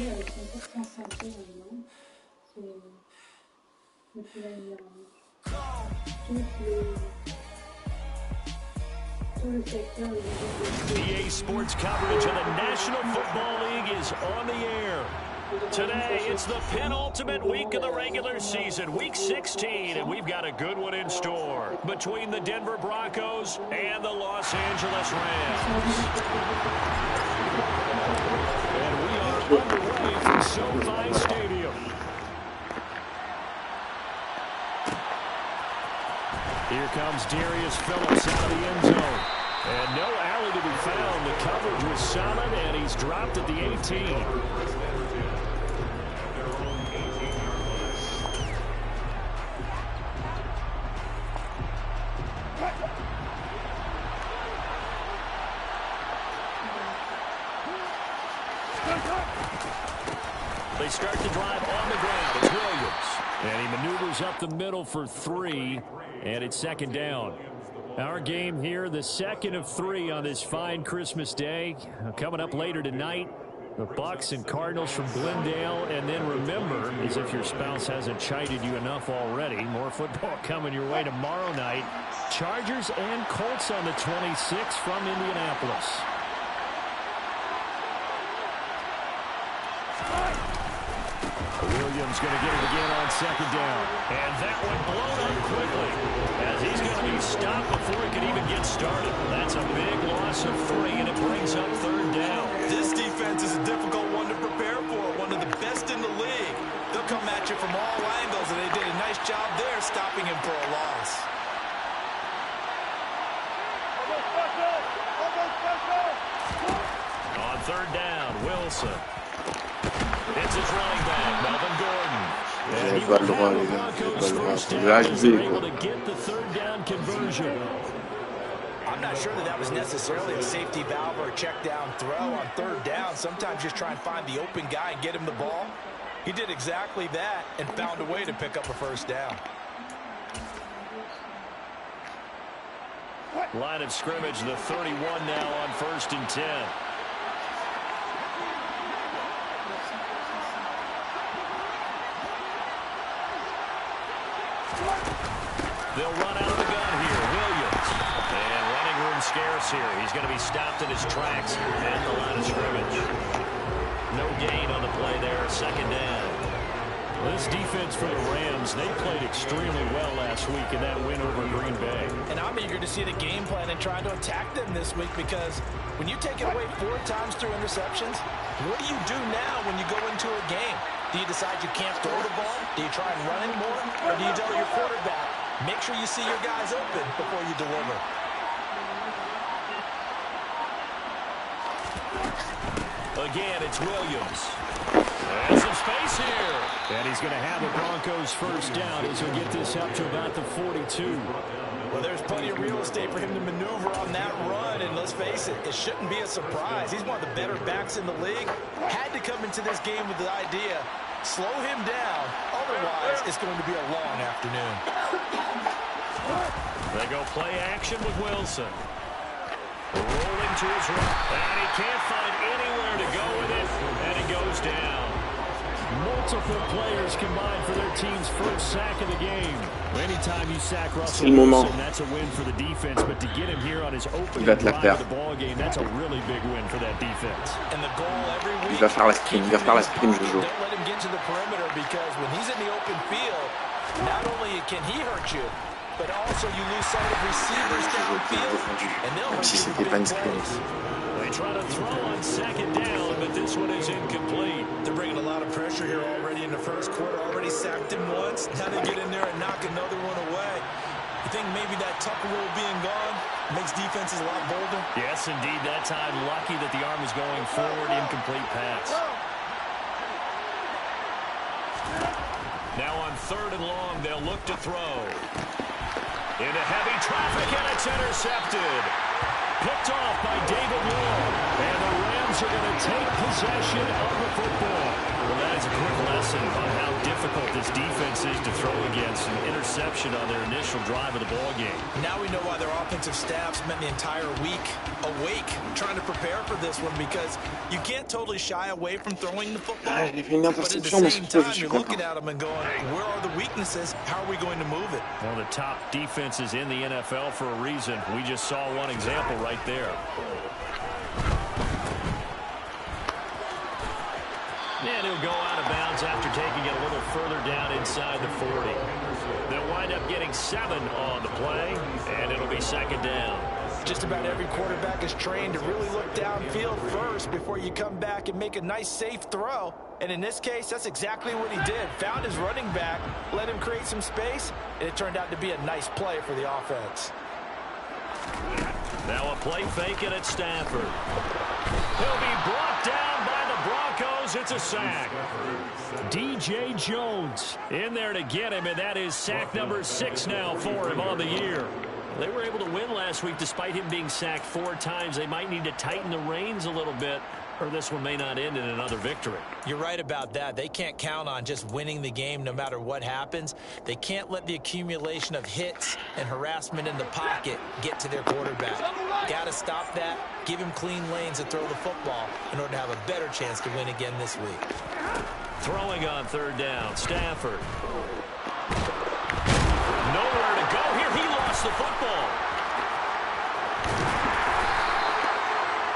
EA Sports coverage of the National Football League is on the air. Today, it's the penultimate week of the regular season, Week 16, and we've got a good one in store between the Denver Broncos and the Los Angeles Rams. And we are underway from SoFi Stadium. Here comes Darius Phillips out of the end zone. And no alley to be found. The coverage was solid, and he's dropped at the 18. They start the drive on the ground. It's Williams. And he maneuvers up the middle for 3, and it's second down. Our game here, the second of 3 on this fine Christmas day. Coming up later tonight, the Bucs and Cardinals from Glendale. And then remember, as if your spouse hasn't chided you enough already, more football coming your way tomorrow night. Chargers and Colts on the 26th from Indianapolis. Williams going to get it again on second down. And that one blown up quickly as he's going to be stopped before he can even get started. That's a big loss of 3, and it brings up third down. This defense is a difficult one to prepare for, one of the best in the league. They'll come at you from all angles, and they did a nice job there stopping him for a loss. On third down, Wilson. It's his running back, Melvin Gordon. And he will have the Broncos first down as they're able to get the third down conversion. I'm not sure that was necessarily a safety valve or a check down throw on third down. Sometimes just try and find the open guy and get him the ball. He did exactly that and found a way to pick up a first down. Line of scrimmage, the 31 now on 1st and 10. They'll run out of the gun here. Williams. And running room scarce here. He's going to be stopped in his tracks at the line of scrimmage. No gain on the play there. Second down. This defense for the Rams, they played extremely well last week in that win over Green Bay. And I'm eager to see the game plan and try to attack them this week, because when you take it away 4 times through interceptions, what do you do now when you go into a game? Do you decide you can't throw the ball? Do you try and run it more? Or do you tell your quarterback, make sure you see your guys open before you deliver? Again, it's Williams. And some space here. And he's going to have the Broncos first down as he'll get this up to about the 42. Well, there's plenty of real estate for him to maneuver on that run, and let's face it, it shouldn't be a surprise. He's one of the better backs in the league. Had to come into this game with the idea, slow him down, otherwise it's going to be a long afternoon. They go play action with Wilson. Rolling to his right, and he can't find anywhere to go with it, and he goes down. Multiple players combined for their team's first sack of the game. Anytime you sack Russell Wilson, that's a win for the defense, but to get him here on his opening drive of the ball game, that's a really big win for that defense. And the goal every week, il va faire la screen, Jojo. Don't let him get to the perimeter, because when he's in the open field, not only can he hurt you, but also you lose sight of receivers downfield, and they'll hurt you with big plays. They try to throw on second down, but this one is incomplete. They're bringing a lot of pressure here already in the first quarter. Already sacked him once. Now they get in there and knock another one away. You think maybe that Tucker rule being gone makes defenses a lot bolder? Yes, indeed. That time, lucky that the arm was going forward. Incomplete pass. Now on 3rd and long, they'll look to throw. Into heavy traffic, and it's intercepted. Picked off by David Moore. And the Rams are going to take possession of the football. Well, that It's a quick lesson on how difficult this defense is to throw against. An interception on their initial drive of the ball game. Now we know why their offensive staff spent the entire week awake trying to prepare for this one, because you can't totally shy away from throwing the football. J'ai fait une But at the interception, mais same cette fois, je time, suis you're content. looking at them and going, where are the weaknesses? How are we going to move it? One of the top defenses in the NFL for a reason. We just saw one example right there. And he'll go out of bounds after taking it a little further down inside the 40. They'll wind up getting 7 on the play, and it'll be second down. Just about every quarterback is trained to really look downfield first before you come back and make a nice, safe throw. And in this case, that's exactly what he did. Found his running back, let him create some space, and it turned out to be a nice play for the offense. Now a play fake it at Stafford. He'll be brought down by the Broncos. It's a sack. DJ Jones in there to get him, and that is sack number 6 now for him on the year. They were able to win last week despite him being sacked 4 times. They might need to tighten the reins a little bit, or this one may not end in another victory. You're right about that. They can't count on just winning the game no matter what happens. They can't let the accumulation of hits and harassment in the pocket get to their quarterback. Got to stop that, give him clean lanes to throw the football in order to have a better chance to win again this week. Throwing on 3rd down, Stafford. Nowhere to go here. He lost the football.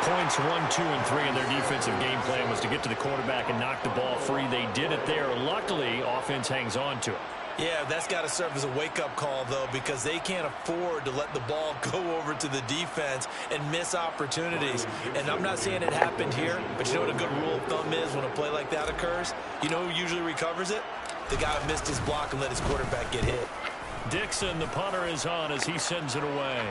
Points 1, 2, and 3 in their defensive game plan was to get to the quarterback and knock the ball free. They did it there. Luckily, offense hangs on to it. Yeah, that's got to serve as a wake-up call, though, because they can't afford to let the ball go over to the defense and miss opportunities. And I'm not saying it happened here, but you know what a good rule of thumb is when a play like that occurs? You know who usually recovers it? The guy who missed his block and let his quarterback get hit. Dixon, the punter, is on as he sends it away.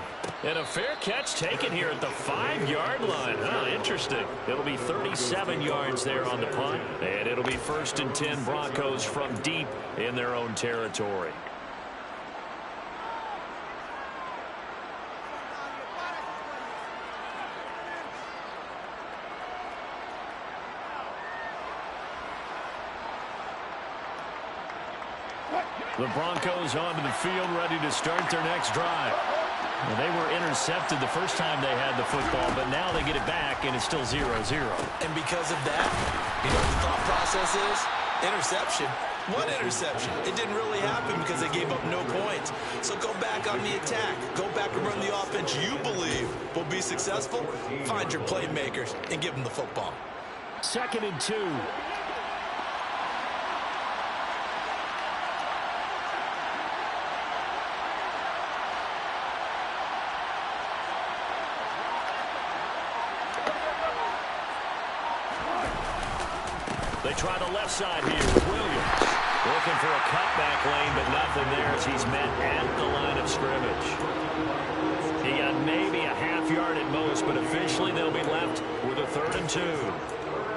And a fair catch taken here at the 5-yard line. Huh, interesting. It'll be 37 yards there on the punt. And it'll be 1st and 10 Broncos from deep in their own territory. The Broncos onto the field, ready to start their next drive. Well, they were intercepted the first time they had the football, but now they get it back, and it's still 0-0. And because of that, you know what the thought process is? Interception. One interception. It didn't really happen because they gave up no points. So go back on the attack. Go back and run the offense you believe will be successful. Find your playmakers and give them the football. 2nd and 2. They try the left side here with Williams. Looking for a cutback lane, but nothing there as he's met at the line of scrimmage. He got maybe a half yard at most, but officially they'll be left with a 3rd and 2.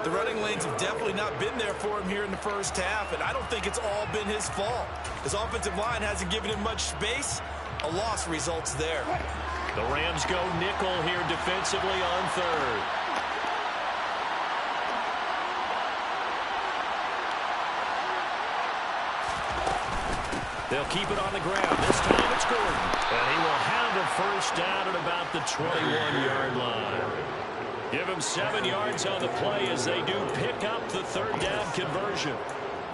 The running lanes have definitely not been there for him here in the first half, and I don't think it's all been his fault. His offensive line hasn't given him much space. A loss results there. The Rams go nickel here defensively on 3rd. They'll keep it on the ground. This time it's Gordon. And he will have a first down at about the 21-yard line. Give him 7 yards on the play as they do pick up the 3rd down conversion.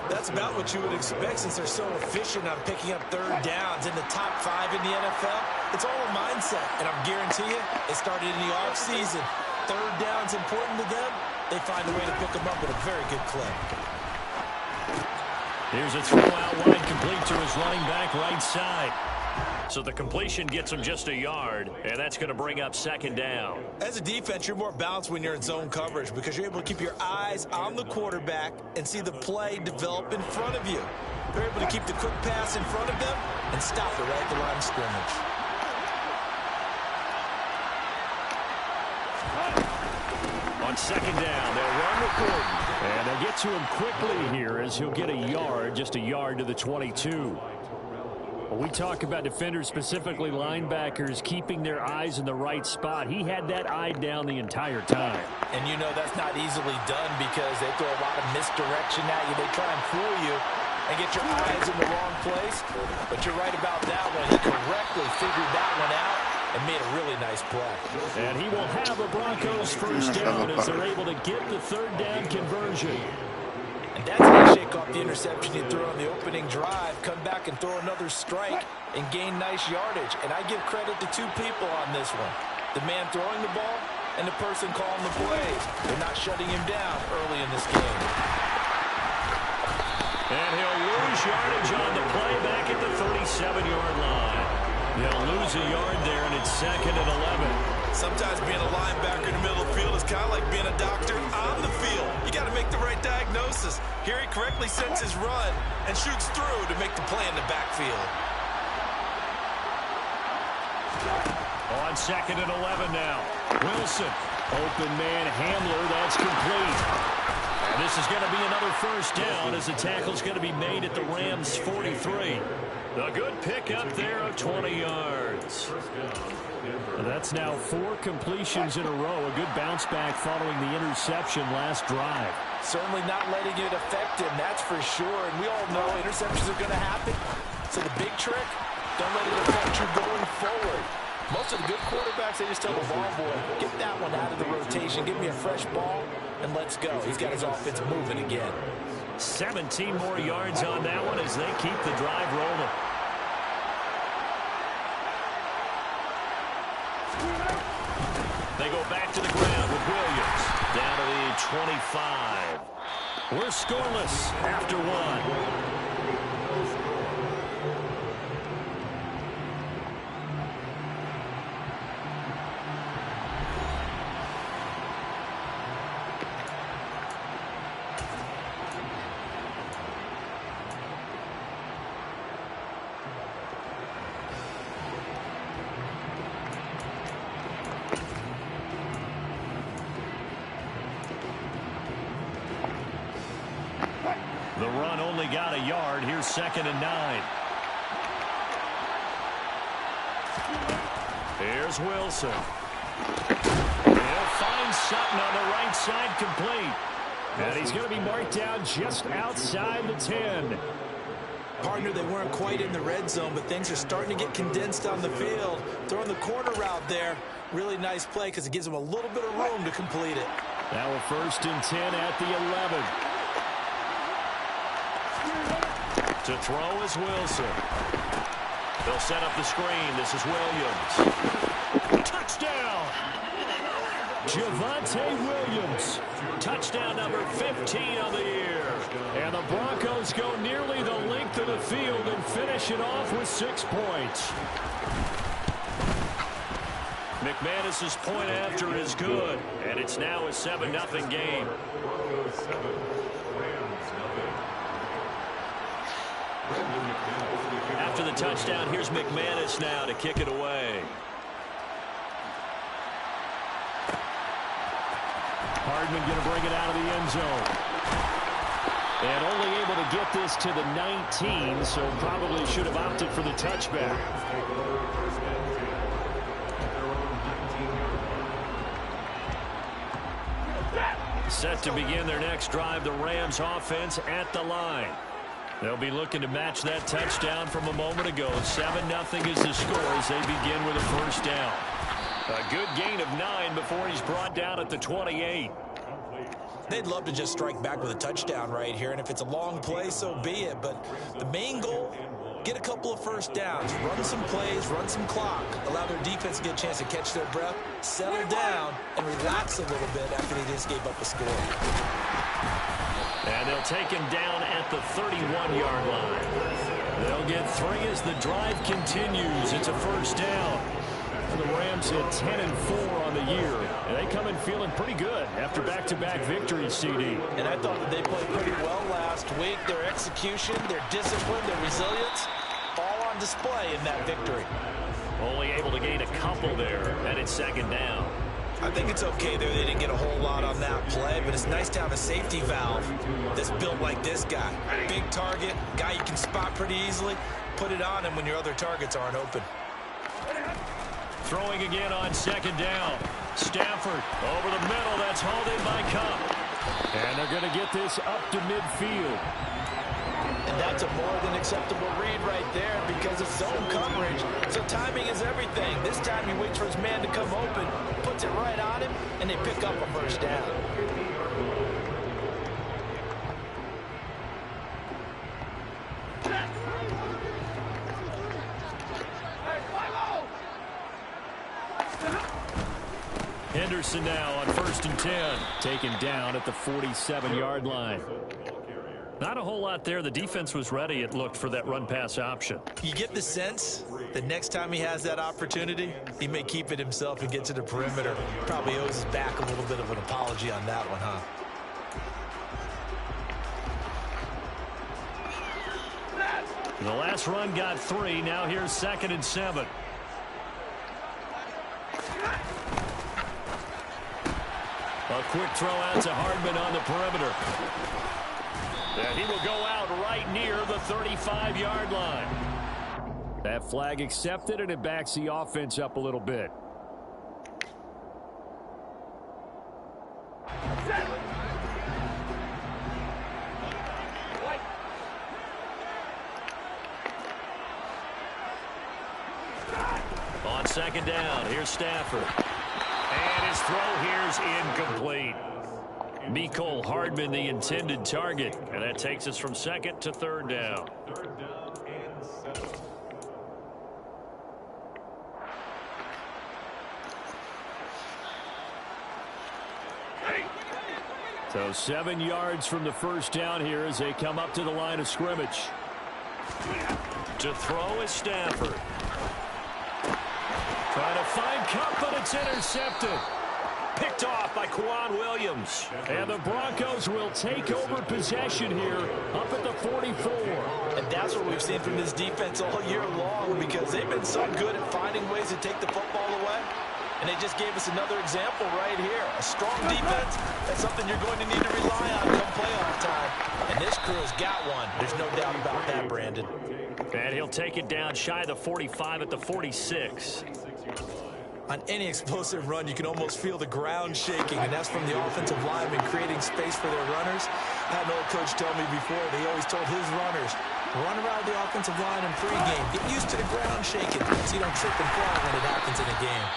That's about what you would expect since they're so efficient on picking up 3rd downs in the top 5 in the NFL. It's all a mindset, and I guarantee you it started in the offseason. 3rd down's important to them. They find a way to pick them up at a very good clip. Here's a throw out wide, complete to his running back right side. So the completion gets him just a yard, and that's going to bring up 2nd down. As a defense, you're more balanced when you're in zone coverage because you're able to keep your eyes on the quarterback and see the play develop in front of you. They're able to keep the quick pass in front of them and stop it right at the line of scrimmage. On 2nd down, they'll run with Gordon. And they'll get to him quickly here as he'll get a yard, just a yard to the 22. Well, we talk about defenders, specifically linebackers, keeping their eyes in the right spot. He had that eye down the entire time. And you know that's not easily done because they throw a lot of misdirection at you. They try and fool you and get your eyes in the wrong place. But you're right about that one. He correctly figured that one out and made a really nice play. And he will have a Broncos first down as they're able to get the third down conversion. And that's how you shake off the interception you threw on the opening drive, come back and throw another strike and gain nice yardage. And I give credit to two people on this one. The man throwing the ball and the person calling the plays. They're not shutting him down early in this game. And he'll lose yardage on the play back at the 37-yard line. They'll lose a yard there, and it's 2nd and 11. Sometimes being a linebacker in the middle of the field is kind of like being a doctor on the field. You got to make the right diagnosis. Here he correctly sets his run and shoots through to make the play in the backfield. On 2nd and 11 now. Wilson, open man, Hamler, that's complete. And this is going to be another first down as the tackle's going to be made at the Rams' 43. A good pickup there of 20 yards. That's now 4 completions in a row. A good bounce back following the interception last drive. Certainly not letting it affect him, that's for sure. And we all know interceptions are going to happen. So the big trick, don't let it affect you going forward. Most of the good quarterbacks, they just tell the ball boy, get that one out of the rotation, give me a fresh ball, and let's go. He's got his offense moving again. 17 more yards on that one as they keep the drive rolling. They go back to the ground with Williams. Down to the 25. We're scoreless after one. The run only got a yard. Here's 2nd and 9. Here's Wilson. He'll find Sutton on the right side, complete. And he's going to be marked down just outside the 10. Partner, they weren't quite in the red zone, but things are starting to get condensed on the field. Throwing the corner route there. Really nice play because it gives them a little bit of room to complete it. Now a 1st and 10 at the 11. To throw is Wilson. They'll set up the screen. This is Williams. Touchdown! Javonte Williams. Touchdown number 15 on the year. And the Broncos go nearly the length of the field and finish it off with 6 points. McManus's point after is good. And it's now a 7-0 game. After the touchdown, here's McManus now to kick it away. Hardman going to bring it out of the end zone. And only able to get this to the 19, so probably should have opted for the touchback. Set to begin their next drive, the Rams offense at the line. They'll be looking to match that touchdown from a moment ago. 7-0 is the score as they begin with a first down. A good gain of 9 before he's brought down at the 28. They'd love to just strike back with a touchdown right here, and if it's a long play, so be it. But the main goal, get a couple of first downs, run some plays, run some clock, allow their defense to get a chance to catch their breath, settle down, and relax a little bit after they just gave up a score. And they'll take him down at the 31-yard line. They'll get 3 as the drive continues. It's a first down. And the Rams hit 10-4 on the year. And they come in feeling pretty good after back-to-back victories, CD. And I thought that they played pretty well last week. Their execution, their discipline, their resilience, all on display in that victory. Only able to gain a couple there, and it's 2nd down. I think it's okay there. They didn't get a whole lot on that play, but it's nice to have a safety valve that's built like this guy. Big target, guy you can spot pretty easily. put it on him when your other targets aren't open. Throwing again on second down. Stafford over the middle. That's hauled in by Kupp. And they're going to get this up to midfield. And that's a more than acceptable read right there because it's zone coverage. So timing is everything. This time he waits for his man to come open, puts it right on him, and they pick up a first down. Henderson now on 1st and 10. Taken down at the 47-yard line. Not a whole lot there. The defense was ready, it looked, for that run-pass option. You get the sense that next time he has that opportunity, he may keep it himself and get to the perimeter. Probably owes his back a little bit of an apology on that one, huh? The last run got 3. Now here's 2nd and 7. A quick throw out to Hardman on the perimeter. And he will go out right near the 35-yard line. That flag accepted, and it backs the offense up a little bit. On 2nd down, here's Stafford. And his throw here's incomplete. Mecole Hardman, the intended target. And that takes us from 2nd to 3rd down. So 7 yards from the first down here as they come up to the line of scrimmage. To throw is Stafford. Trying to find Kupp, but it's intercepted. Picked off by Kwan Williams. And the Broncos will take over possession here up at the 44. And that's what we've seen from this defense all year long because they've been so good at finding ways to take the football away. And they just gave us another example right here. A strong defense, that's something you're going to need to rely on come playoff time. And this crew's got one. There's no doubt about that, Brandon. And he'll take it down shy of the 45 at the 46. On any explosive run, you can almost feel the ground shaking, and that's from the offensive linemen creating space for their runners. I had an old coach tell me before, they always told his runners, run around the offensive line in pregame. Get used to the ground shaking so you don't trip and fall when it happens in a game.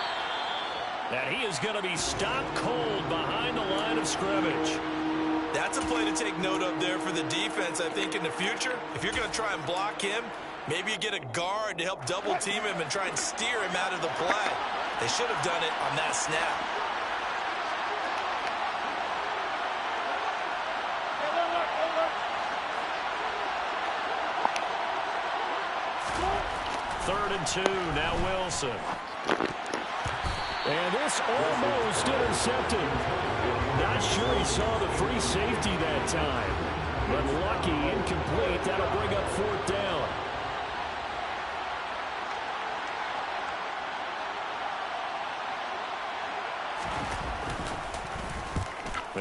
And he is going to be stopped cold behind the line of scrimmage. That's a play to take note of there for the defense, I think, in the future. If you're going to try and block him, maybe you get a guard to help double-team him and try and steer him out of the play. They should have done it on that snap. Third and 2, now Wilson. And this almost intercepted. Not sure he saw the free safety that time. But lucky, incomplete. That'll bring up 4th down.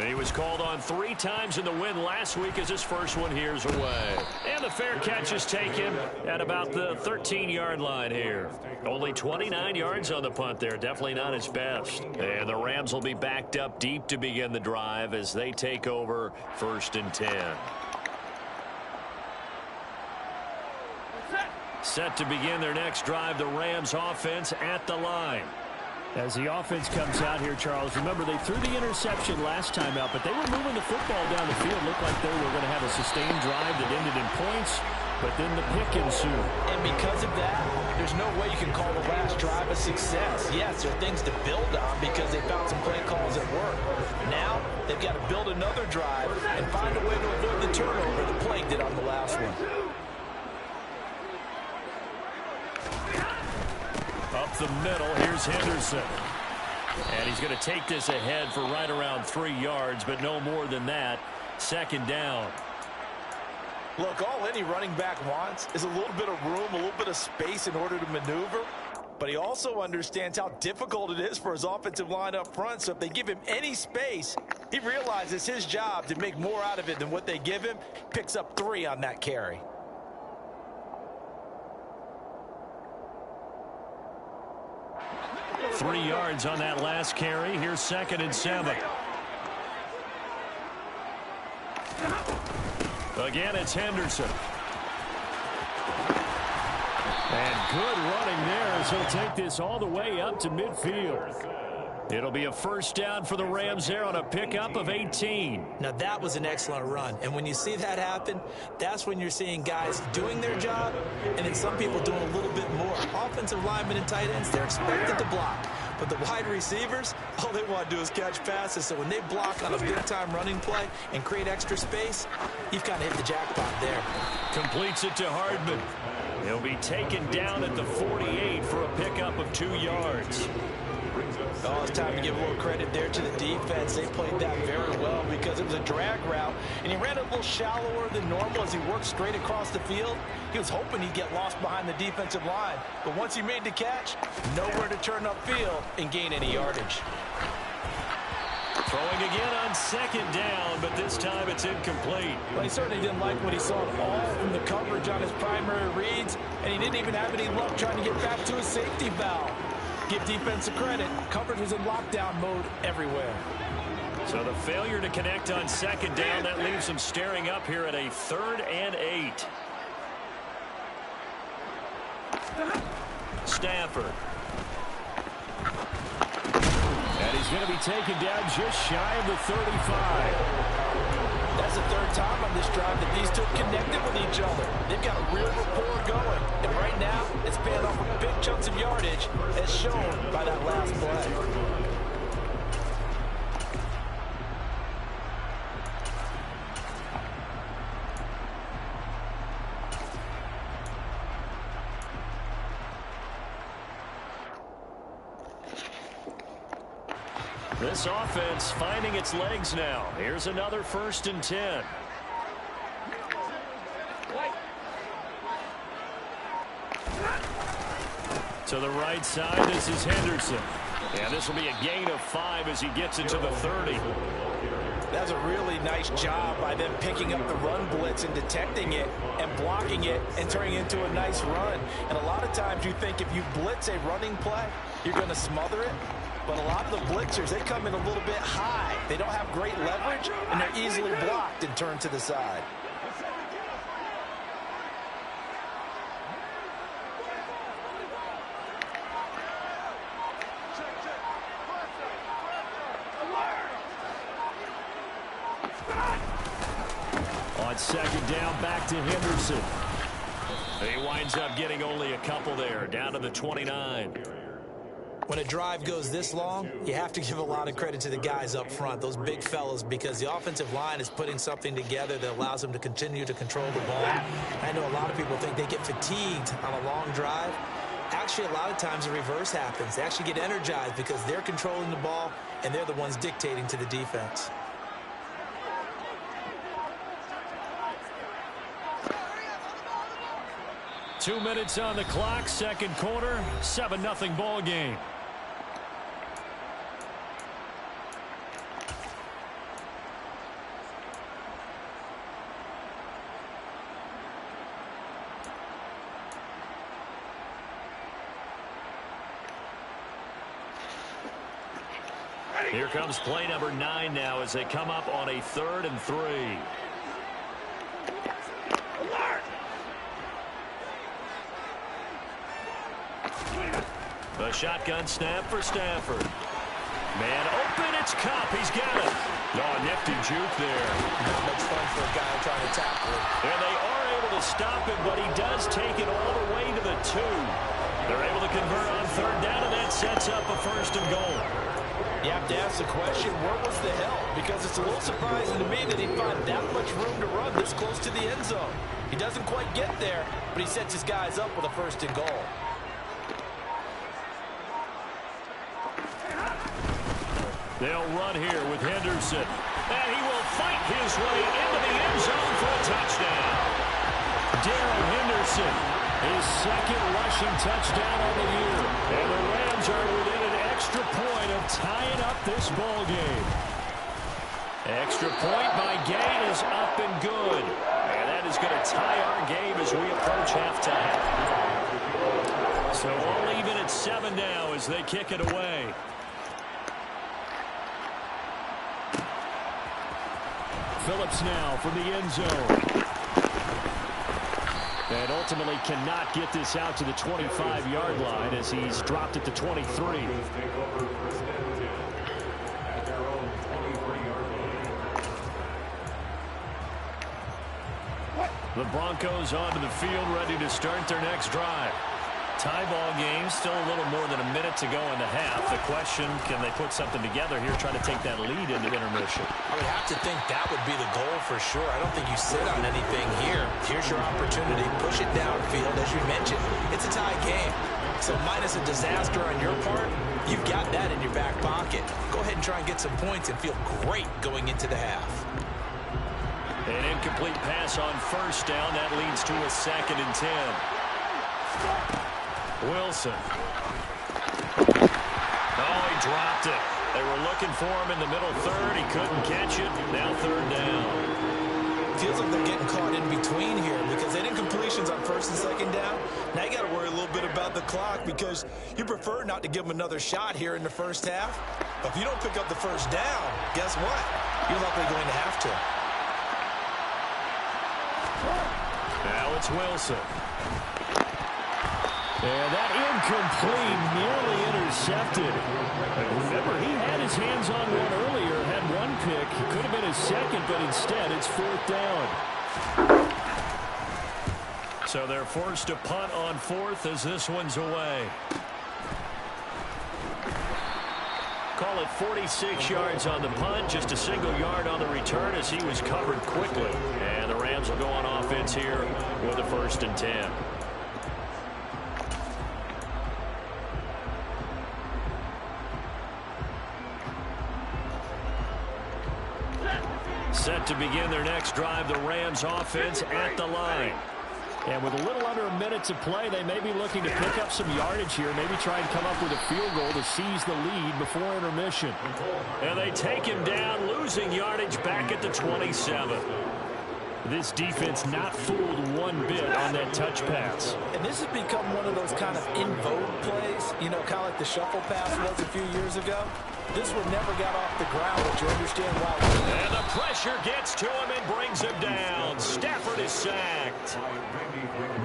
He was called on 3 times in the win last week as his first one here's away. And the fair catch is taken at about the 13-yard line here. Only 29 yards on the punt there. Definitely not his best. And the Rams will be backed up deep to begin the drive as they take over 1st and 10. Set to begin their next drive, the Rams offense at the line. As the offense comes out here, Charles, remember they threw the interception last time out, but they were moving the football down the field. Looked like they were going to have a sustained drive that ended in points, but then the pick ensued. And because of that, there's no way you can call the last drive a success. Yes, there are things to build on because they found some play calls that work. Now, they've got to build another drive and find a way to avoid the turnover that plagued it on the last one. Up the middle, here's Henderson. And he's going to take this ahead for right around 3 yards, but no more than that. 2nd down. Look, all any running back wants is a little bit of room, a little bit of space in order to maneuver. But he also understands how difficult it is for his offensive line up front. So if they give him any space, he realizes his job to make more out of it than what they give him. Picks up 3 on that carry. 3 yards on that last carry. Here's 2nd and 7. Again, it's Henderson. And good running there as he'll take this all the way up to midfield. It'll be a first down for the Rams there on a pickup of 18. Now, that was an excellent run. And when you see that happen, that's when you're seeing guys doing their job and then some people doing a little bit more. Offensive linemen and tight ends, they're expected to block. But the wide receivers, all they want to do is catch passes. So when they block on a big-time running play and create extra space, you've kind of hit the jackpot there. Completes it to Hardman. He'll be taken down at the 48 for a pickup of 2 yards. Oh, it's time to give a little credit there to the defense. They played that very well because it was a drag route, and he ran a little shallower than normal as he worked straight across the field. He was hoping he'd get lost behind the defensive line, but once he made the catch, nowhere to turn upfield and gain any yardage. Throwing again on 2nd down, but this time it's incomplete. Well, he certainly didn't like what he saw all from the coverage on his primary reads, and he didn't even have any luck trying to get back to his safety valve. Give defense a credit. Coverage was in lockdown mode everywhere. So the failure to connect on 2nd down, that leaves them staring up here at a 3rd and 8. Stafford. And he's going to be taken down just shy of the 35. That's the 3rd time on this drive that these two connected with each other. They've got a real rapport going. And right now, it's paying off with big chunks of yardage, as shown by that last play. This offense finding its legs now. Here's another 1st and 10. To the right side, this is Henderson. And this will be a gain of 5 as he gets into the 30. That's a really nice job by them picking up the run blitz and detecting it and blocking it and turning it into a nice run. And a lot of times you think if you blitz a running play, you're going to smother it. But a lot of the blitzers, they come in a little bit high. They don't have great leverage, and they're easily blocked and turned to the side. On 2nd down, back to Henderson. He winds up getting only a couple there, down to the 29. When a drive goes this long, you have to give a lot of credit to the guys up front, those big fellas, because the offensive line is putting something together that allows them to continue to control the ball. I know a lot of people think they get fatigued on a long drive. Actually, a lot of times the reverse happens. They actually get energized because they're controlling the ball, and they're the ones dictating to the defense. Two minutes on the clock, 2nd quarter, 7-0 ball game. Here comes play number 9 now as they come up on a 3rd and 3. A shotgun snap for Stafford. Man open, it's Kupp. He's got it. Oh, nifty juke there. Not much fun for a guy trying to tackle it. And they are able to stop it, but he does take it all the way to the 2. They're able to convert on 3rd down, and that sets up a 1st and goal. You have to ask the question, where was the help? Because it's a little surprising to me that he found that much room to run this close to the end zone. He doesn't quite get there, but he sets his guys up with a 1st and goal. They'll run here with Henderson. And he will fight his way into the end zone for a touchdown. Darrell Henderson, his 2nd rushing touchdown on the year. And the Rams are within an extra point of tying up this ball game. Extra point by Gain is up and good. And that is going to tie our game as we approach halftime. So all even at 7 now as they kick it away. Phillips now from the end zone. And ultimately cannot get this out to the 25-yard line as he's dropped at the 23. The Broncos onto the field, ready to start their next drive. Tie ball game, still a little more than a minute to go in the half. The question, can they put something together here, try to take that lead into intermission? I would have to think that would be the goal for sure. I don't think you sit on anything here. Here's your opportunity. Push it downfield, as you mentioned. It's a tie game. So minus a disaster on your part, you've got that in your back pocket. Go ahead and try and get some points and feel great going into the half. An incomplete pass on first down. That leads to a 2nd and 10. Wilson. Oh, he dropped it. They were looking for him in the middle third. He couldn't catch it. Now 3rd down. Feels like they're getting caught in between here because they didn't completions on 1st and 2nd down. Now you got to worry a little bit about the clock because you prefer not to give them another shot here in the first half. But if you don't pick up the 1st down, guess what? You're likely going to have to. Now it's Wilson. And that incomplete, nearly intercepted. Remember, he had his hands on one earlier, had one pick. Could have been his 2nd, but instead it's 4th down. So they're forced to punt on 4th as this one's away. Call it 46 yards on the punt, just a single yard on the return as he was covered quickly. And the Rams will go on offense here with a 1st and 10. Set to begin their next drive, the Rams offense at the line. And with a little under a minute to play, they may be looking to pick up some yardage here, maybe try and come up with a field goal to seize the lead before intermission. And they take him down, losing yardage back at the 27. This defense not fooled one bit on that touch pass. And this has become one of those kind of in vogue plays, you know, kind of like the shuffle pass was a few years ago. This one never got off the ground, but you understand why. And the pressure gets to him and brings him down. Stafford is sacked.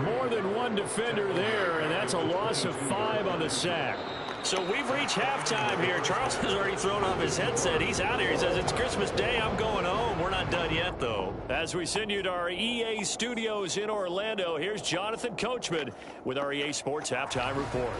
More than one defender there, and that's a loss of 5 on the sack. So we've reached halftime here. Charles has already thrown off his headset. He's out here. He says, it's Christmas Day. I'm going home. We're not done yet, though. As we send you to our EA studios in Orlando, here's Jonathan Coachman with our EA Sports Halftime Report.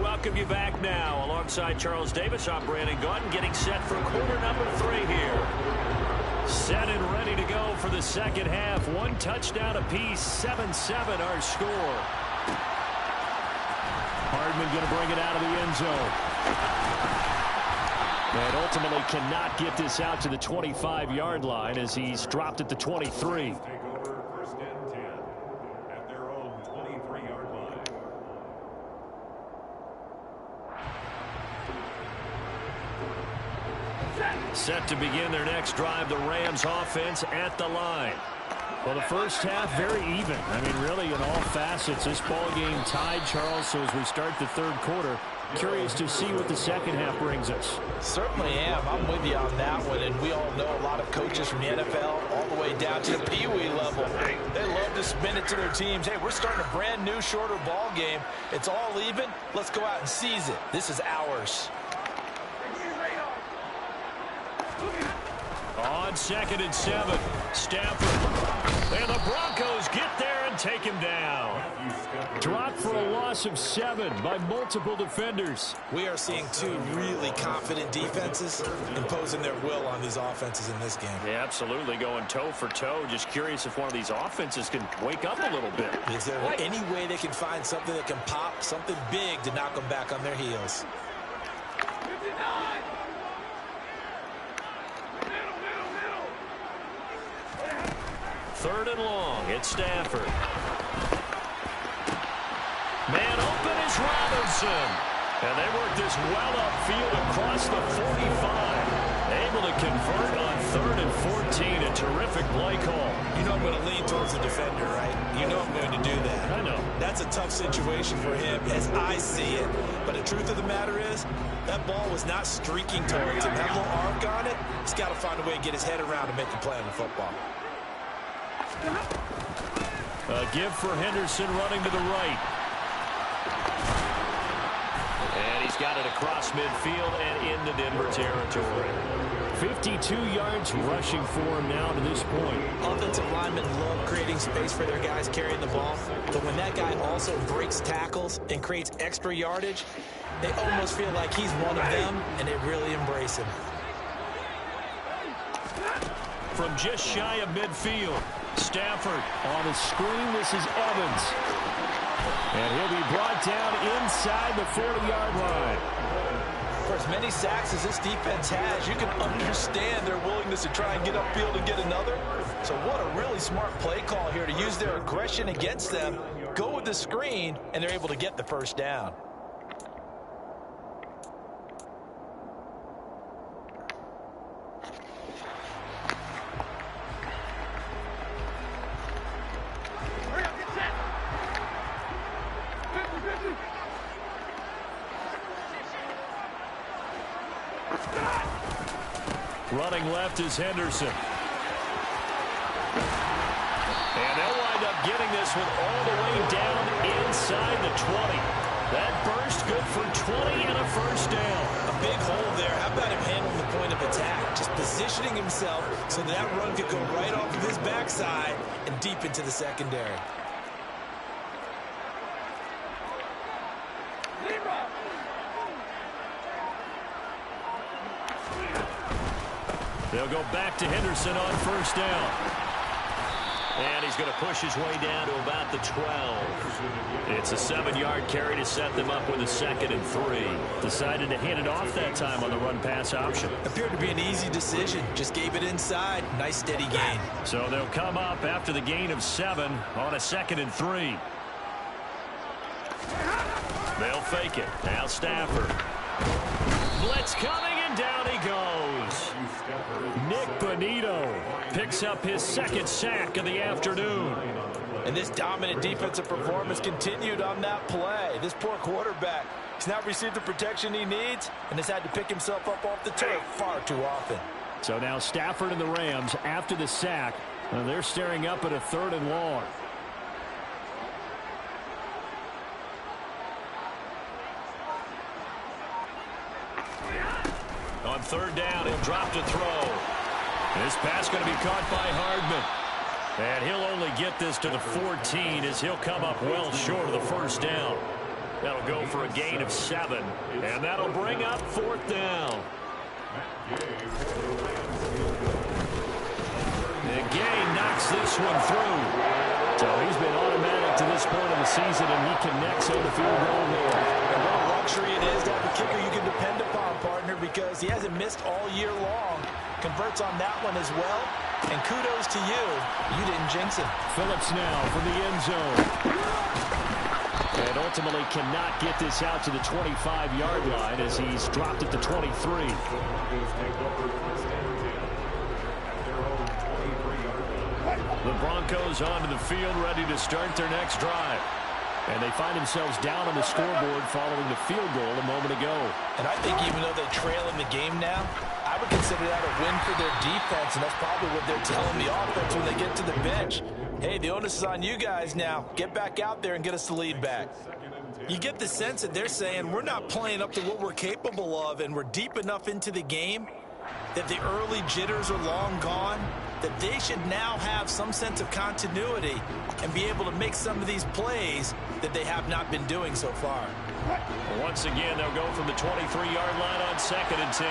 Welcome you back now. Alongside Charles Davis, I'm Brandon Gaudin, getting set for quarter number 3 here. Set and ready to go for the second half. 1 touchdown apiece, 7-7 our score. Hardman going to bring it out of the end zone. And ultimately cannot get this out to the 25-yard line as he's dropped at the 23. Set to begin their next drive, the Rams offense at the line. Well, the first half, very even. I mean, really, in all facets, this ball game tied, Charles. So as we start the 3rd quarter, curious to see what the second half brings us. Certainly am. I'm with you on that one. And we all know a lot of coaches from the NFL all the way down to the Pee-wee level. They love to spin it to their teams. Hey, we're starting a brand new, shorter ball game. It's all even. Let's go out and seize it. This is ours. On 2nd and 7, Stafford. And the Broncos get there and take him down. Dropped for a loss of 7 by multiple defenders. We are seeing 2 really confident defenses imposing their will on these offenses in this game. Yeah, absolutely, going toe for toe. Just curious if one of these offenses can wake up a little bit. Is there any way they can find something that can pop, something big to knock them back on their heels? 3rd and long. It's Stafford. Man open is Robinson. And they work this well upfield across the 45. Able to convert on 3rd and 14. A terrific play call. You know I'm going to lean towards the defender, right? You know I'm going to do that. I know. That's a tough situation for him as I see it. But the truth of the matter is, that ball was not streaking towards him. That little arc on it, he's got to find a way to get his head around and make a play on the football. A give for Henderson running to the right. And he's got it across midfield and into Denver territory. 52 yards rushing for him now to this point. Offensive linemen love creating space for their guys carrying the ball. But when that guy also breaks tackles and creates extra yardage, they almost feel like he's one of them, and they really embrace him. From just shy of midfield, Stafford on a screen. This is Evans. And he'll be brought down inside the 40-yard line. For as many sacks as this defense has, you can understand their willingness to try and get upfield and get another. So what a really smart play call here to use their aggression against them, go with the screen, and they're able to get the first down. Running left is Henderson. And they'll wind up getting this one all the way down inside the 20. That burst good for 20 and a first down. A big hole there. How about him handling the point of attack? Just positioning himself so that run could go right off of his backside and deep into the secondary. They'll go back to Henderson on first down. And he's going to push his way down to about the 12. It's a 7-yard carry to set them up with a 2nd and 3. Decided to hand it off that time on the run-pass option. Appeared to be an easy decision. Just gave it inside. Nice steady gain. So they'll come up after the gain of 7 on a 2nd and 3. They'll fake it. Now Stafford. Blitz coming, and down he goes. Nick Bonito picks up his 2nd sack of the afternoon. And this dominant defensive performance continued on that play. This poor quarterback, he's not received the protection he needs and has had to pick himself up off the turf far too often. So now Stafford and the Rams after the sack. They're staring up at a 3rd and long. On 3rd down, he'll drop to throw. This pass going to be caught by Hardman. And he'll only get this to the 14 as he'll come up well short of the first down. That'll go for a gain of 7. And that'll bring up 4th down. And Gay knocks this one through. So he's been automatic to this point of the season, and he connects on the field goal there. And what a luxury it is to have a kicker you can depend upon, partner, because he hasn't missed all year long. Converts on that one as well. And kudos to you. You didn't jinx him. Phillips now from the end zone. And ultimately cannot get this out to the 25-yard line as he's dropped it to 23. The Broncos onto the field, ready to start their next drive. And they find themselves down on the scoreboard following the field goal a moment ago. And I think even though they trail in the game now, I would consider that a win for their defense, and that's probably what they're telling the offense when they get to the bench. Hey, the onus is on you guys now. Get back out there and get us the lead back. You get the sense that they're saying we're not playing up to what we're capable of, and we're deep enough into the game that the early jitters are long gone, that they should now have some sense of continuity and be able to make some of these plays that they have not been doing so far. Once again, they'll go from the 23-yard line on 2nd and 10.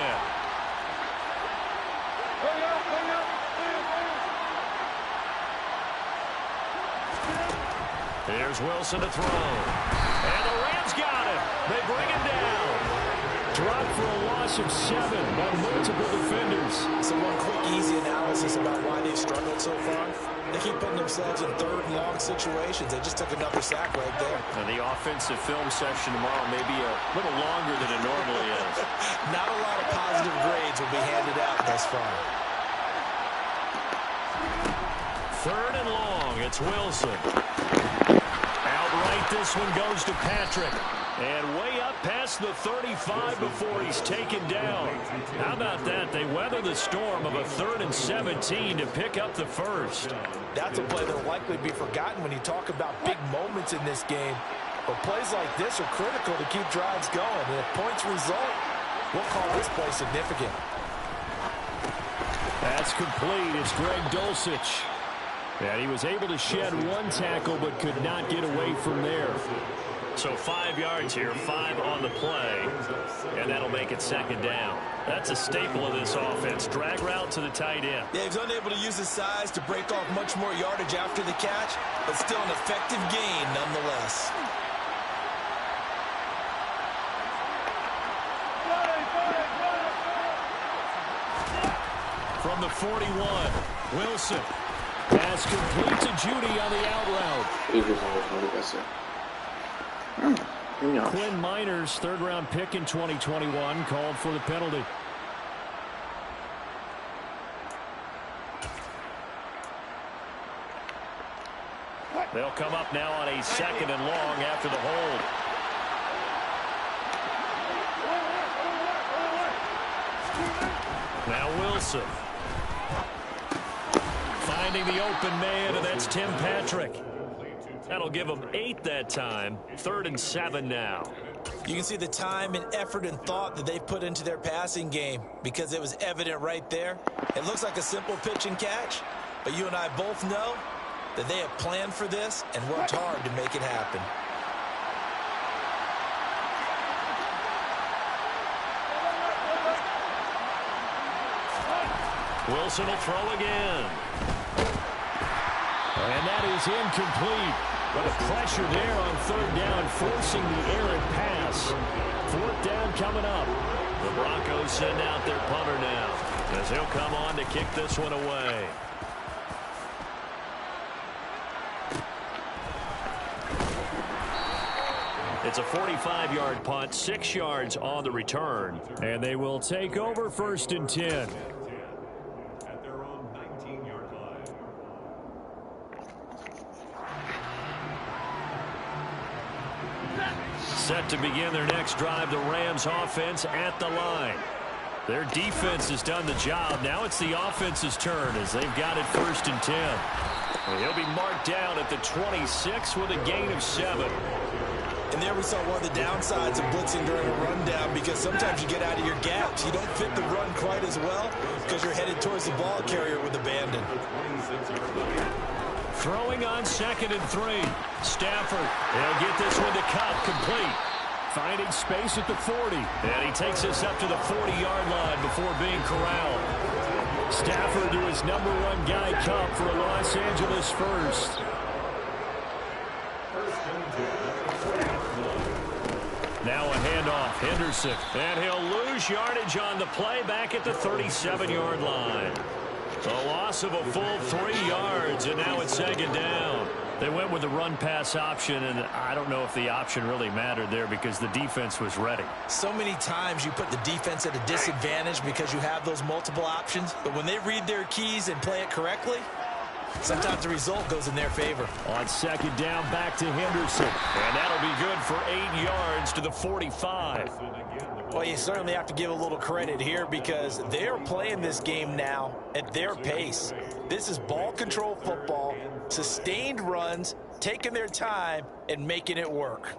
Here's Wilson to throw. And the Rams got him. They bring him down. Dropped for a loss of 7 by multiple defenders. So one quick, easy analysis about why they've struggled so far. They keep keep putting themselves in third and long situations. They just took another sack right there. And the offensive film session tomorrow may be a little longer than it normally is. Not a lot of positive grades will be handed out thus far. Third and long, it's Wilson. Outright, this one goes to Patrick. And way up past the 35 before he's taken down. How about that? They weather the storm of a 3rd and 17 to pick up the first. That's a play that will likely be forgotten when you talk about big moments in this game. But plays like this are critical to keep drives going. And if points result, we'll call this play significant. That's complete. It's Greg Dulcich. And he was able to shed one tackle but could not get away from there. So 5 yards here, 5 on the play, and that'll make it second down. That's a staple of this offense. Drag route to the tight end. Yeah, he's unable to use his size to break off much more yardage after the catch, but still an effective gain nonetheless. From the 41, Wilson. Pass complete to Judy on the out route. Quinn Miners, 3rd-round pick in 2021, called for the penalty. They'll come up now on a 2nd and long after the hold. Now Wilson. Finding the open man, and that's Tim Patrick. That'll give them 8 that time. 3rd and 7 now. You can see the time and effort and thought that they put into their passing game because it was evident right there. It looks like a simple pitch and catch, but you and I both know that they have planned for this and worked hard to make it happen. Wilson will throw again. And that is incomplete. But a pressure there on 3rd down, forcing the errant pass. 4th down coming up. The Broncos send out their punter now, as he'll come on to kick this one away. It's a 45-yard punt, 6 yards on the return. And they will take over 1st and 10. Set to begin their next drive, the Rams offense at the line. Their defense has done the job. Now it's the offense's turn as they've got it 1st and 10. And he'll be marked down at the 26 with a gain of 7. And there we saw one of the downsides of blitzing during a rundown, because sometimes you get out of your gaps. You don't fit the run quite as well because you're headed towards the ball carrier with abandon. Throwing on 2nd and 3. Stafford. He'll get this one to Kupp, complete. Finding space at the 40. And he takes us up to the 40-yard line before being corralled. Stafford to his #1 guy, Kupp, for a Los Angeles first. Now a handoff, Henderson. And he'll lose yardage on the play back at the 37-yard line. A loss of a full 3 yards, and now it's 2nd down. They went with the run-pass option, and I don't know if the option really mattered there because the defense was ready. So many times you put the defense at a disadvantage because you have those multiple options, but when they read their keys and play it correctly, sometimes the result goes in their favor. On 2nd down, back to Henderson, and that'll be good for 8 yards to the 45. Well, you certainly have to give a little credit here because they're playing this game now at their pace. This is ball control football, sustained runs, taking their time and making it work.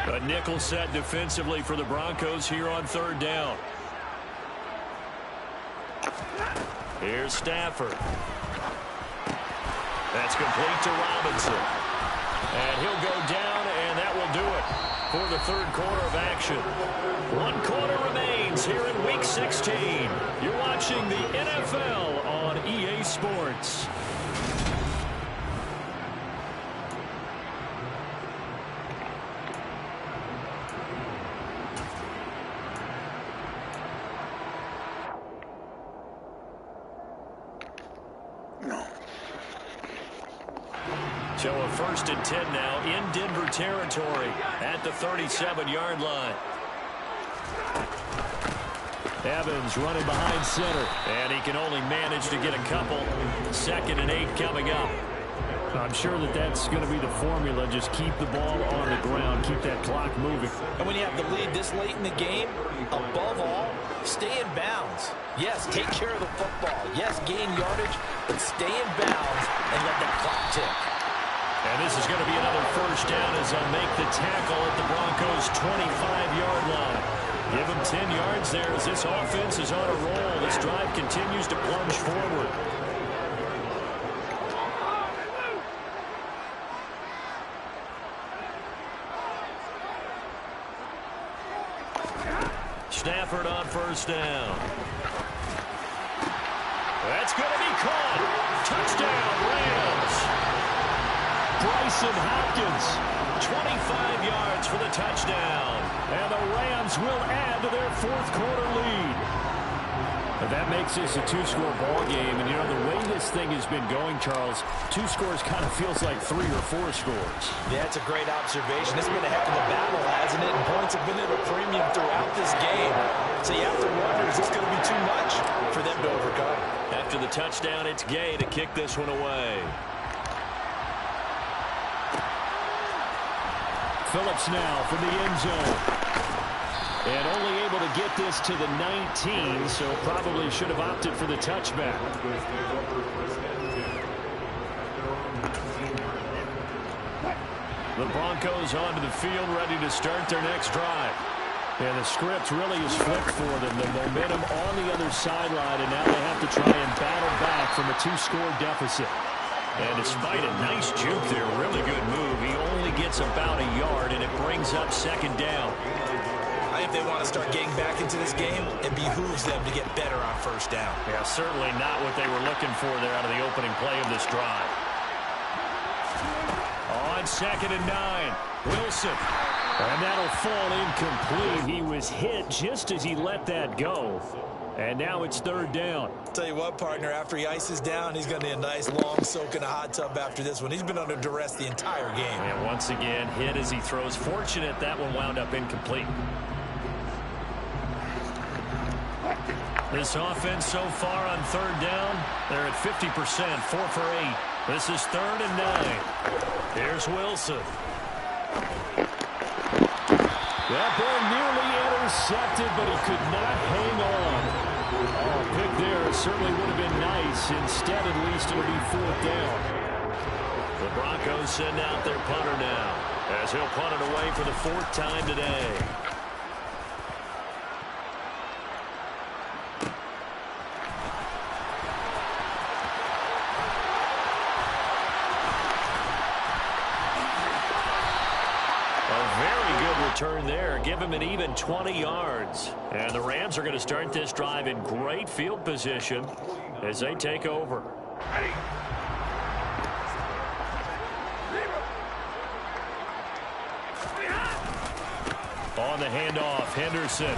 A nickel set defensively for the Broncos here on 3rd down. Here's Stafford. That's complete to Robinson. And he'll go down, and that will do it for the 3rd quarter of action. 1 quarter remains here in Week 16. You're watching the NFL on EA Sports. So a 1st and 10 now in Denver territory at the 37-yard line. Evans running behind center, and he can only manage to get a couple. 2nd and 8 coming up. I'm sure that that's going to be the formula. Just keep the ball on the ground. Keep that clock moving. And when you have the lead this late in the game, above all, stay in bounds. Yes, take care of the football. Yes, gain yardage, but stay in bounds and let that clock tick. And this is going to be another 1st down as they'll make the tackle at the Broncos' 25-yard line. Give them 10 yards there as this offense is on a roll. This drive continues to plunge forward. Stafford on 1st down. That's going to be caught. Touchdown, Rams. Bryson Hopkins, 25 yards for the touchdown. And the Rams will add to their 4th quarter lead. But that makes this a 2-score ball game. And, you know, the way this thing has been going, Charles, 2 scores kind of feels like 3 or 4 scores. Yeah, that's a great observation. It's been a heck of a battle, hasn't it? And points have been at a premium throughout this game. So you have to wonder, is this going to be too much for them to overcome? After the touchdown, it's Gay to kick this one away. Phillips now from the end zone. And only able to get this to the 19, so probably should have opted for the touchback. The Broncos onto the field, ready to start their next drive. And the script really is flipped for them. The momentum on the other sideline, and now they have to try and battle back from a 2-score deficit. And despite a nice juke there, really good move, he only gets about a yard, and it brings up 2nd down. If they want to start getting back into this game, it behooves them to get better on 1st down. Yeah, certainly not what they were looking for there out of the opening play of this drive. On 2nd and 9, Wilson. And that'll fall incomplete. He was hit just as he let that go. And now it's 3rd down. Tell you what, partner, after he ices down, he's going to need a nice long soak in a hot tub after this one. He's been under duress the entire game. And once again, hit as he throws. Fortunate that one wound up incomplete. This offense so far on 3rd down, they're at 50%, 4 for 8. This is 3rd and 9. Here's Wilson. That ball nearly intercepted, but he could not hang on. Oh, pick there certainly would have been nice. Instead, at least it'll be 4th down. The Broncos send out their punter now, as he'll punt it away for the 4th time today. Turn there, give him an even 20 yards. And the Rams are going to start this drive in great field position as they take over. On the handoff, Henderson.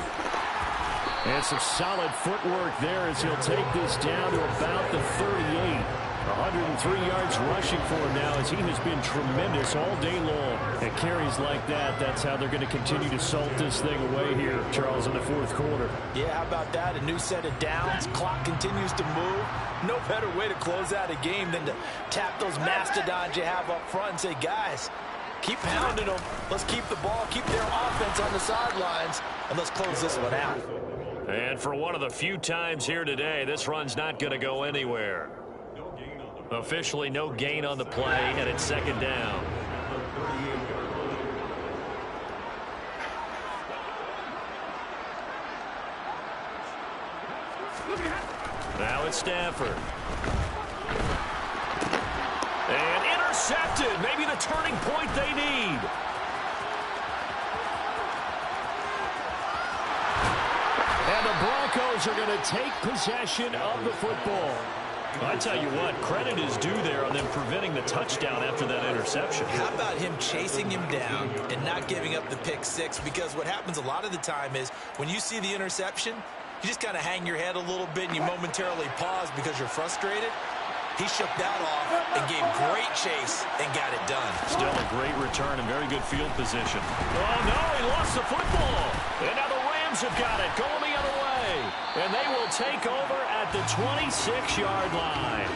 And some solid footwork there as he'll take this down to about the 38. 103 yards rushing for him now as he has been tremendous all day long. And carries like that, that's how they're going to continue to salt this thing away here, Charles, in the 4th quarter. Yeah, how about that? A new set of downs. Clock continues to move. No better way to close out a game than to tap those mastodons you have up front and say, guys, keep pounding them. Let's keep the ball, keep their offense on the sidelines, and let's close this one out. And for one of the few times here today, this run's not going to go anywhere. Officially no gain on the play, and it's 2nd down. Now it's Stafford. And intercepted. Maybe the turning point they need. And the Broncos are going to take possession of the football. I tell you what, credit is due there on them preventing the touchdown after that interception. How about him chasing him down and not giving up the pick 6? Because what happens a lot of the time is when you see the interception, you just kind of hang your head a little bit and you momentarily pause because you're frustrated. He shook that off and gave great chase and got it done. Still a great return and very good field position. Oh, no, he lost the football. And now the Rams have got it, going the other way. And they will take over at the 26-yard line.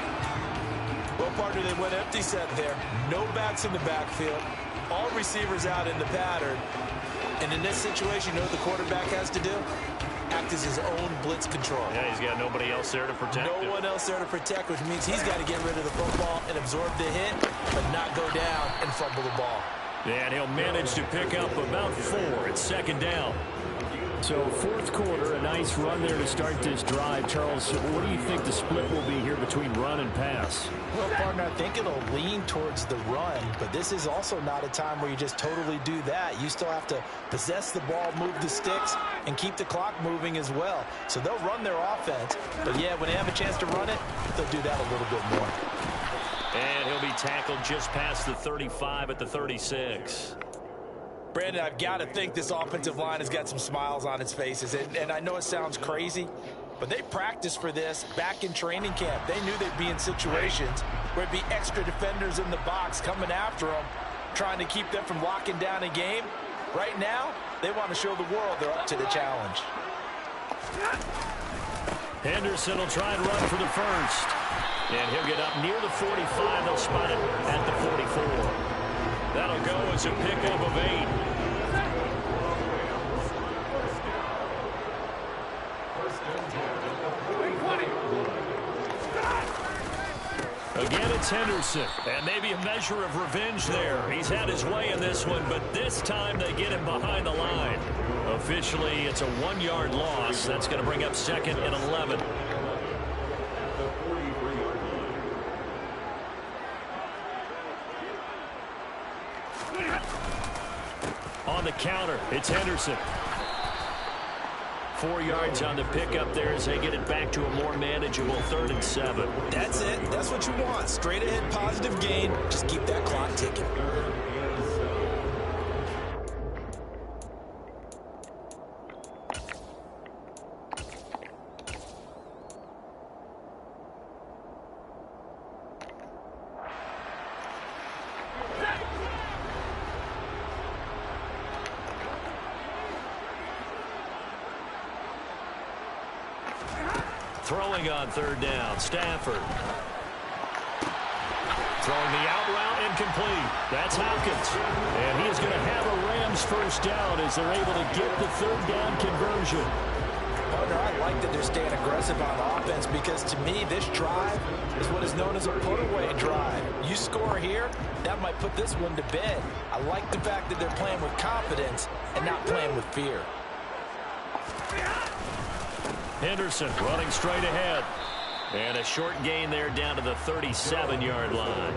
Well, partner, they went empty set there. No backs in the backfield. All receivers out in the pattern. And in this situation, you know what the quarterback has to do? Act as his own blitz control. Yeah, he's got nobody else there to protect him. No one else there to protect, which means he's got to get rid of the football and absorb the hit, but not go down and fumble the ball. Yeah, and he'll manage to pick up about 4. It's second down. So fourth quarter, a nice run there to start this drive. Charles, what do you think the split will be here between run and pass? Well, partner, I think it'll lean towards the run, but this is also not a time where you just totally do that. You still have to possess the ball, move the sticks, and keep the clock moving as well. So they'll run their offense, but yeah, when they have a chance to run it, they'll do that a little bit more. And he'll be tackled just past the 35 at the 36. Brandon, I've got to think this offensive line has got some smiles on its faces. And I know it sounds crazy, but they practiced for this back in training camp. They knew they'd be in situations where it'd be extra defenders in the box coming after them, trying to keep them from locking down a game. Right now, they want to show the world they're up to the challenge. Henderson will try and run for the first. And he'll get up near the 45. They'll spot it at the 44. That'll go as a pickup of 8. Again, it's Henderson. And maybe a measure of revenge there. He's had his way in this one, but this time they get him behind the line. Officially, it's a 1-yard loss. That's going to bring up second and 11. On the counter, it's Henderson. 4 yards on the pickup there as they get it back to a more manageable 3rd and 7. That's it. That's what you want. Straight ahead, positive gain. Just keep that clock ticking. Throwing on 3rd down, Stafford. Throwing the out route, incomplete. That's Hopkins. And he is going to have a Rams first down as they're able to get the 3rd down conversion. Partner, I like that they're staying aggressive on offense because to me, this drive is what is known as a put-away drive. You score here, that might put this one to bed. I like the fact that they're playing with confidence and not playing with fear. Henderson running straight ahead. And a short gain there down to the 37-yard line.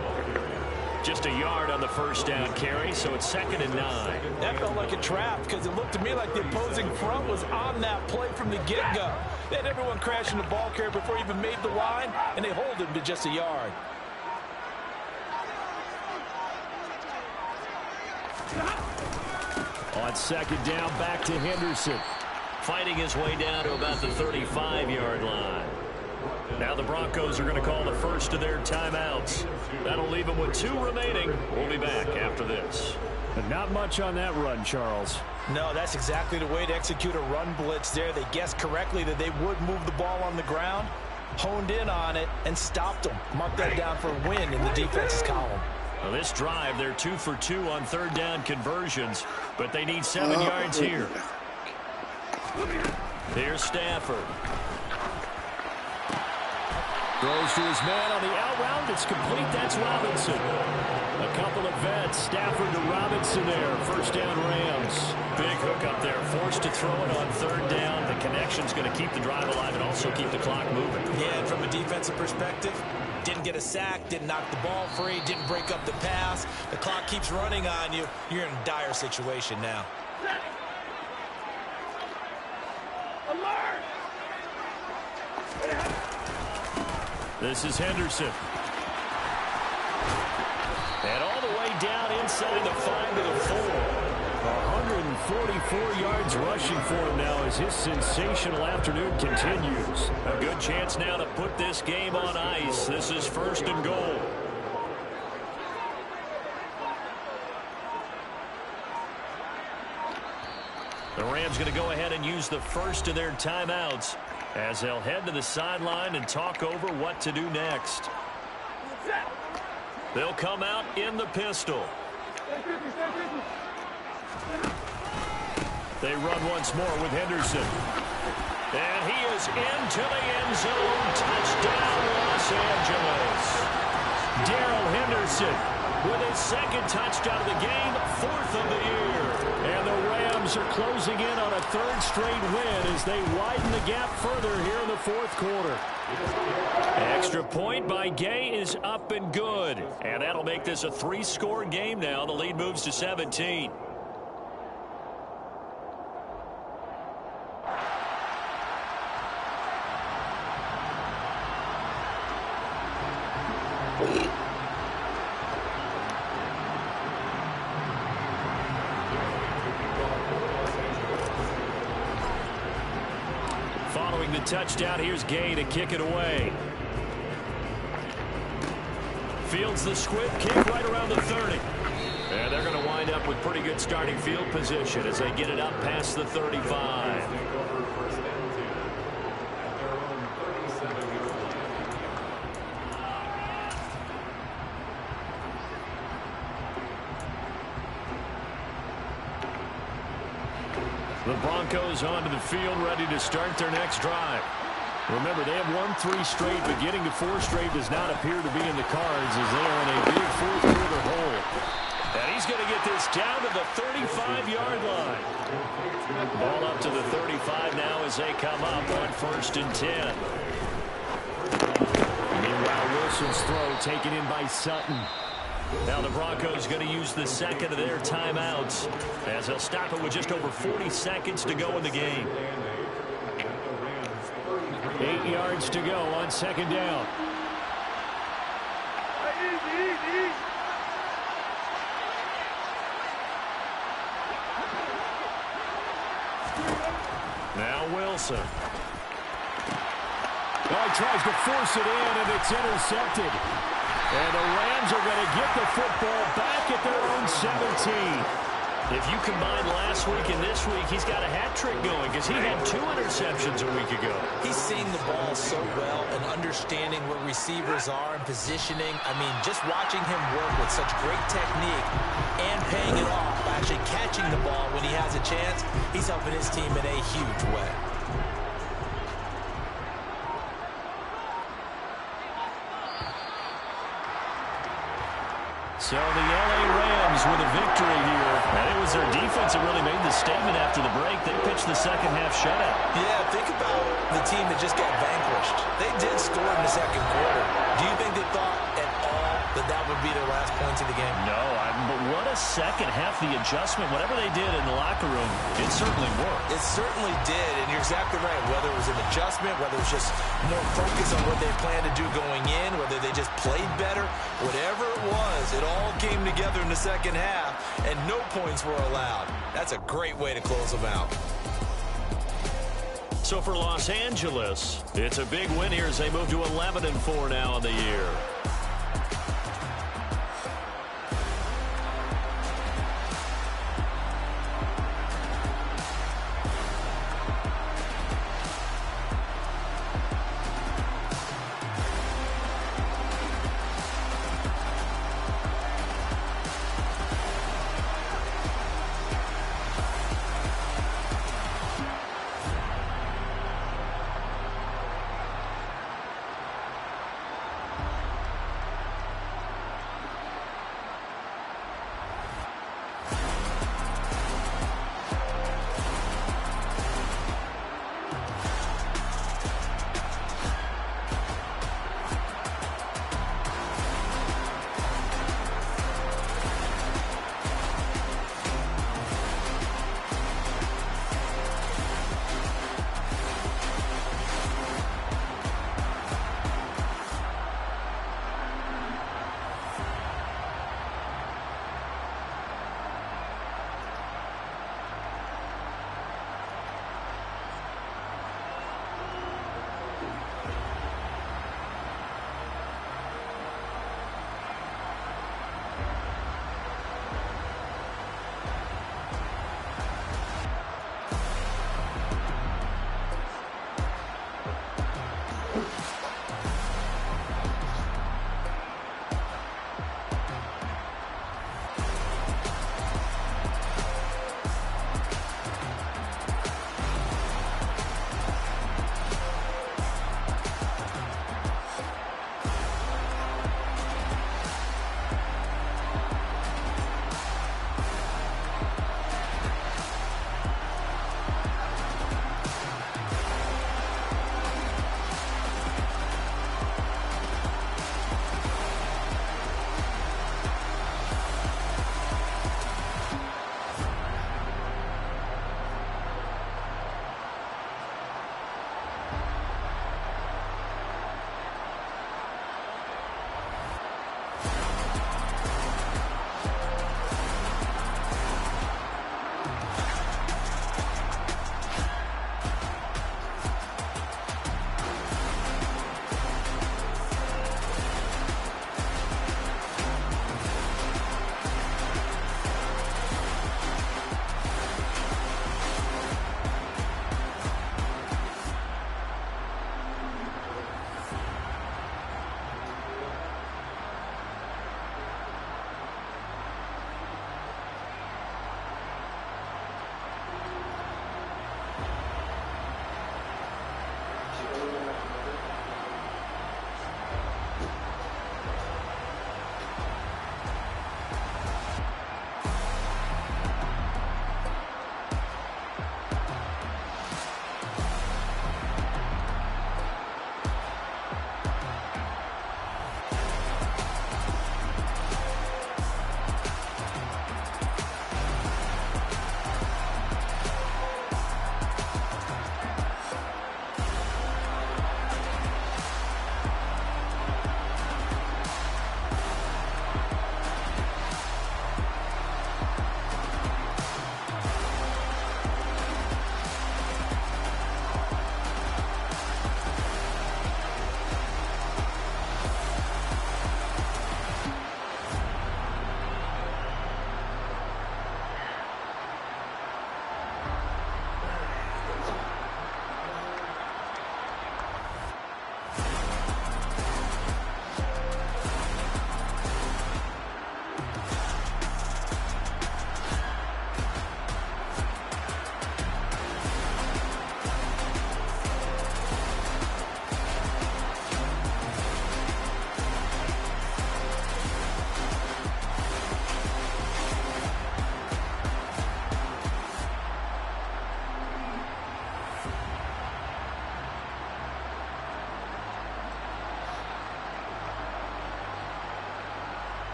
Just a yard on the first down carry, so it's 2nd and 9. That felt like a trap because it looked to me like the opposing front was on that play from the get-go. They had everyone crashing the ball carrier before he even made the line, and they hold him to just a yard. On 2nd down, back to Henderson. Fighting his way down to about the 35-yard line. Now the Broncos are going to call the first of their timeouts. That'll leave them with 2 remaining. We'll be back after this. But not much on that run, Charles. No, that's exactly the way to execute a run blitz there. They guessed correctly that they would move the ball on the ground, honed in on it, and stopped them. Mark that down for a win in the defense's column. Well, this drive, they're 2 for 2 on 3rd down conversions, but they need 7 yards here. Here's Stafford. Throws to his man on the out route. It's complete. That's Robinson. A couple of vets. Stafford to Robinson there. First down Rams. Big hook up there. Forced to throw it on 3rd down. The connection's going to keep the drive alive and also keep the clock moving. Yeah, and from a defensive perspective, didn't get a sack, didn't knock the ball free, didn't break up the pass. The clock keeps running on you. You're in a dire situation now. This is Henderson. And all the way down inside the 5 to the 4. 144 yards rushing for him now as his sensational afternoon continues. A good chance now to put this game on ice. This is 1st and goal. The Rams going to go ahead and use the first of their timeouts as they'll head to the sideline and talk over what to do next. They'll come out in the pistol. They run once more with Henderson. And he is into the end zone. Touchdown, Los Angeles. Darrell Henderson with his 2nd touchdown of the game, 4th of the year. And the Rams are closing in on a 3rd straight win as they widen the gap further here in the 4th quarter. Extra point by Gay is up and good. And that'll make this a 3-score game now. The lead moves to 17. Following the touchdown, here's Gay to kick it away. Fields the squib kick right around the 30. And they're going to wind up with pretty good starting field position as they get it up past the 35. The Broncos onto the field, ready to start their next drive. Remember, they have won 3 straight, but getting to 4 straight does not appear to be in the cards as they are in a big 4th quarter hole. And he's going to get this down to the 35-yard line. Ball up to the 35 now as they come up on 1st and 10. Meanwhile, Wilson's throw taken in by Sutton. Now the Broncos going to use the 2nd of their timeouts as they'll stop it with just over 40 seconds to go in the game. 8 yards to go on 2nd down. Now Wilson. Oh, he tries to force it in, and it's intercepted. And the Rams are going to get the football back at their own 17. If you combine last week and this week, he's got a hat trick going because he had 2 interceptions a week ago. He's seeing the ball so well and understanding where receivers are and positioning. I mean, just watching him work with such great technique and paying it off by actually catching the ball when he has a chance, he's helping his team in a huge way. So the LA Rams with a victory here. And it was their defense that really made the statement after the break. They pitched the 2nd half shutout. Yeah, think about the team that just got vanquished. They did score in the 2nd quarter. Do you think they thought at all that that would be their last points of the game? No, but what a 2nd half, the adjustment, whatever they did in the locker room, it certainly worked. It certainly did, and you're exactly right. Whether it was an adjustment, whether it was just more focus on what they planned to do going in, whether they just played better, whatever it was, it all came together in the 2nd half, and no points were allowed. That's a great way to close them out. So for Los Angeles, it's a big win here as they move to 11-4 now in the year.